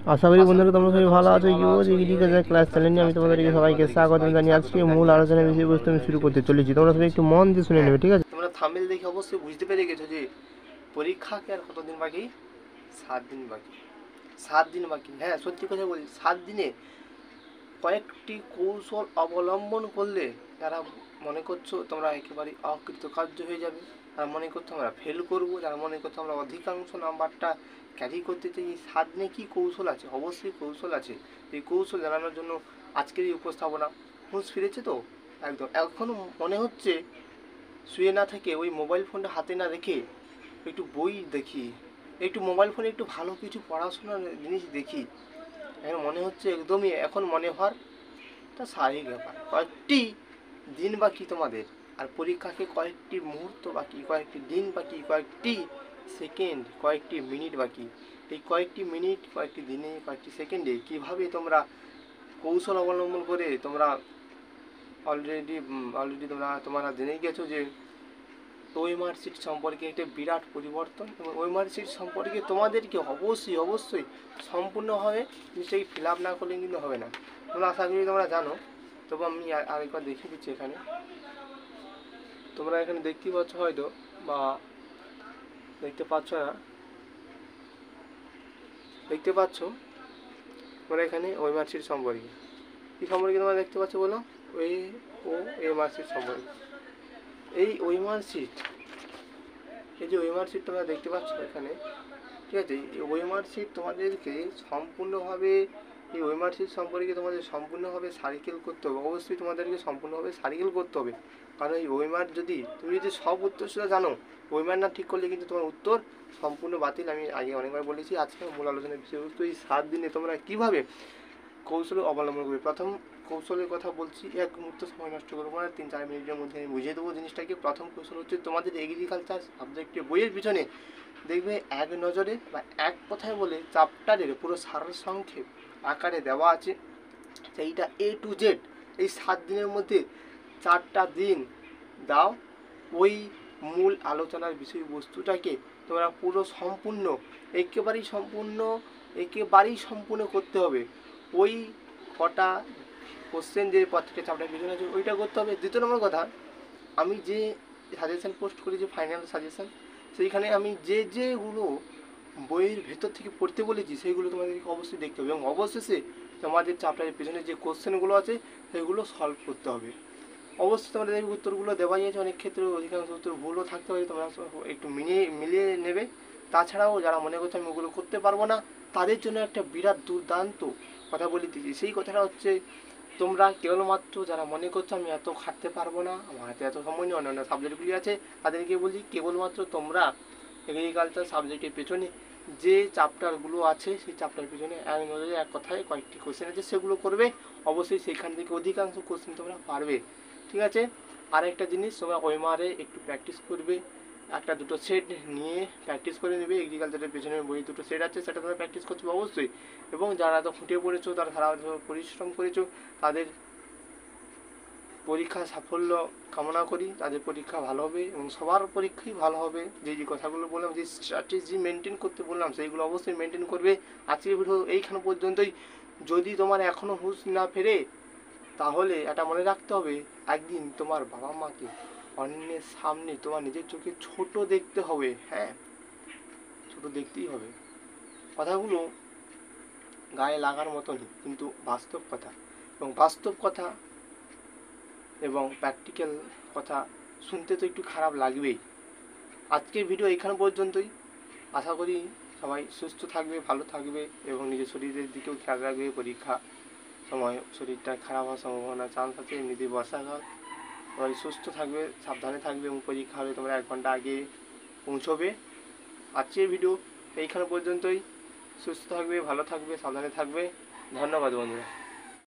আশা করি বন্ধুরা তোমরা সবাই ভালো আছো। ইউজিকাল ক্লাস চ্যানেলে আমি তোমাদেরকে সবাইকে স্বাগত জানিয়ে আজকে মূল আলোচনার বিষয়বস্তু আমি শুরু করতে চলেছি। তোমরা সবাই একটু মন দিয়ে শুনে নেবে, ঠিক আছে? তোমরা থাম্বনেল দেখে অবশ্যই বুঝতে পেরে গেছো যে পরীক্ষাকে আর কতদিন বাকি? 7 দিন বাকি। 7 দিন বাকি। হ্যাঁ, সত্যি কথা বলি, 7 দিনে কয়েকটি কৌশল অবলম্বন করলে যারা মনে করছো তোমরা একেবারে অকৃতকার্য হয়ে যাবে, যারা মনে করছো আমরা ফেল করবো, যারা মনে করছো আমরা অধিকাংশ নাম্বারটা ক্যারি করতে চাই, এই 7 দিনে কী কৌশল আছে? অবশ্যই কৌশল আছে। এই কৌশল জানানোর জন্য আজকের এই উপস্থাপনা। হুঁশ ফিরেছে তো? একদম। এখনও মনে হচ্ছে শুয়ে না থেকে ওই মোবাইল ফোনটা হাতে না রেখে একটু বই দেখি, একটু মোবাইল ফোনে একটু ভালো কিছু পড়াশোনার জিনিস দেখি, এখন মনে হচ্ছে একদমই এখন মনে হওয়ার তা স্বাভাবিক ব্যাপার। কয়েকটি দিন বাকি তোমাদের, আর পরীক্ষাকে কয়েকটি মুহূর্ত বাকি, কয়েকটি দিন বাকি, কয়েকটি সেকেন্ড, কয়েকটি মিনিট বাকি। এই কয়েকটি মিনিট, কয়েকটি দিনে, কয়েকটি সেকেন্ডে কীভাবে তোমরা কৌশল অবলম্বন করে তোমরা অলরেডি তোমরা জেনেই গেছো যে ওএমআর শিট সম্পর্কে একটা বিরাট পরিবর্তন, এবং ওএমআর শিট সম্পর্কে তোমাদেরকে অবশ্যই সম্পূর্ণভাবে জিনিসটাকে ফিল আপ না করলে কিন্তু হবে না। তোমরা আশা করি তোমরা জানো, তবু আমি আরেকবার দেখিয়ে দিচ্ছি। এখানে তোমরা এখানে দেখতেই পাচ্ছ হয়তো, বা দেখতে পাচ্ছ না, দেখতে পাচ্ছ তোমরা এখানে ওএমআর শিট সম্পর্কে কী সম্পর্কে তোমরা দেখতে পাচ্ছ বলো? ওএমআর শিট সম্পর্কে। এই ওএমআর শিট, এই যে ওএমআর শিট তোমরা দেখতে পাচ্ছ এখানে, ঠিক আছে? এই ওএমআর শিট তোমাদেরকে সম্পূর্ণভাবে, এই ওএমআর শিট সম্পর্কে তোমাদের সম্পূর্ণভাবে সার্কেল করতে হবে। অবশ্যই তোমাদেরকে সম্পূর্ণভাবে সার্কেল করতে হবে, কারণ এই ওএমআর তুমি যদি সব উত্তর সেটা জানো, ওএমআর না ঠিক করলে কিন্তু তোমার উত্তর সম্পূর্ণ বাতিল। আমি আগে অনেকবার বলেছি। আজকে মূল আলোচনার বিষয়বস্তু এই 7 দিনে তোমরা কীভাবে কৌশল অবলম্বন করবে। প্রথম কৌশলের কথা বলছি, এক মুহূর্ত সময় নষ্ট করবো না, 3-4 মিনিটের মধ্যে আমি বুঝিয়ে দেবো জিনিসটাকে। প্রথম কৌশল হচ্ছে তোমাদের এগ্রিকালচার সাবজেক্টের বইয়ের পিছনে দেখবে এক নজরে বা এক কথায় বলে চ্যাপ্টারের পুরো সারসংক্ষেপ আকারে দেওয়া আছে। সেইটা A to Z এই 7 দিনের মধ্যে 4টা দিন দাও, ওই মূল আলোচনার বিষয়বস্তুটাকে তোমরা পুরো সম্পূর্ণ, একেবারেই সম্পূর্ণ করতে হবে। ওই কটা কোশ্চেন যে প্রত্যেকটা চ্যাপ্টারের পিছনে আছে ওইটা করতে হবে। দ্বিতীয় নম্বর কথা, আমি যে সাজেশান পোস্ট করি, যে ফাইনাল সাজেশান, সেইখানে আমি যেগুলো বইয়ের ভেতর থেকে পড়তে বলেছি সেইগুলো তোমাদেরকে অবশ্যই দেখতে হবে, এবং অবশেষে তোমাদের চ্যাপ্টারের পেছনে যে কোশ্চেনগুলো আছে সেগুলো সলভ করতে হবে। অবশ্যই তোমাদের এই উত্তরগুলো দেওয়াই আছে, অনেক ক্ষেত্রে অধিকাংশ উত্তর ভুলও থাকতে পারে, তোমরা একটু মিলিয়ে নেবে। তাছাড়াও যারা মনে করছে আমি ওগুলো করতে পারবো না, তাদের জন্য একটা বিরাট দুর্দান্ত কথা বলে দিচ্ছি। সেই কথাটা হচ্ছে, তোমরা কেবলমাত্র যারা মনে করছো আমি এত খাটতে পারবো না, আমার হাতে এত সময় নেই, অন্যান্য সাবজেক্টগুলি আছে, তাদেরকে বলি কেবলমাত্র তোমরা এগ্রিকালচার সাবজেক্টের পেছনে যে চ্যাপ্টারগুলো আছে সেই চ্যাপ্টারের পিছনে এক নজরে এক কথায় কয়েকটি কোশ্চেন আছে সেগুলো করবে। অবশ্যই সেখান থেকে অধিকাংশ কোশ্চেন তোমরা পারবে, ঠিক আছে? আর একটা জিনিস, তোমরা ওএমআরে একটু প্র্যাকটিস করবে, একটা দুটো সেট নিয়ে প্র্যাকটিস করে নেবে। এগ্রিকালচারের পেছনে বই দুটো সেট আছে, সেটা তোমরা প্র্যাকটিস করতে হবে অবশ্যই। এবং যারা তো খুঁটে পড়েছো, তারা সারা পরিশ্রম করেছো, তাদের পরীক্ষা সাফল্য কামনা করি। তাদের পরীক্ষা ভালো হবে এবং সবার পরীক্ষাই ভালো হবে। যে কথাগুলো বললাম, যে স্ট্র্যাটেজি মেনটেন করতে বললাম, সেইগুলো অবশ্যই মেনটেন করবে। আজকের ভিডিও এইখানে পর্যন্তই। যদি তোমার এখনও হুঁশ না ফেরে, তাহলে এটা মনে রাখতে হবে, একদিন তোমার বাবা মাকে অন্যের সামনে তোমার নিজের চোখে ছোট দেখতে হবে। হ্যাঁ, ছোট দেখতেই হবে। কথাগুলো গায়ে লাগার মতনই, কিন্তু বাস্তব কথা, এবং বাস্তব কথা এবং প্র্যাকটিক্যাল কথা শুনতে তো একটু খারাপ লাগবেই। আজকের ভিডিও এখানে পর্যন্তই। আশা করি সবাই সুস্থ থাকবে, ভালো থাকবে, এবং নিজের শরীরের দিকেও খেয়াল রাখবে। পরীক্ষা সময় শরীরটা খারাপ হওয়ার সম্ভাবনা চান্স আছে, এমনিতেই বর্ষাকাল। সবাই সুস্থ থাকবে, সাবধানে থাকবে, এবং পরীক্ষা হলে তোমরা 1 ঘন্টা আগে পৌঁছবে। আজকের ভিডিও এইখানে পর্যন্তই। সুস্থ থাকবে, ভালো থাকবে, সাবধানে থাকবে। ধন্যবাদ বন্ধুরা।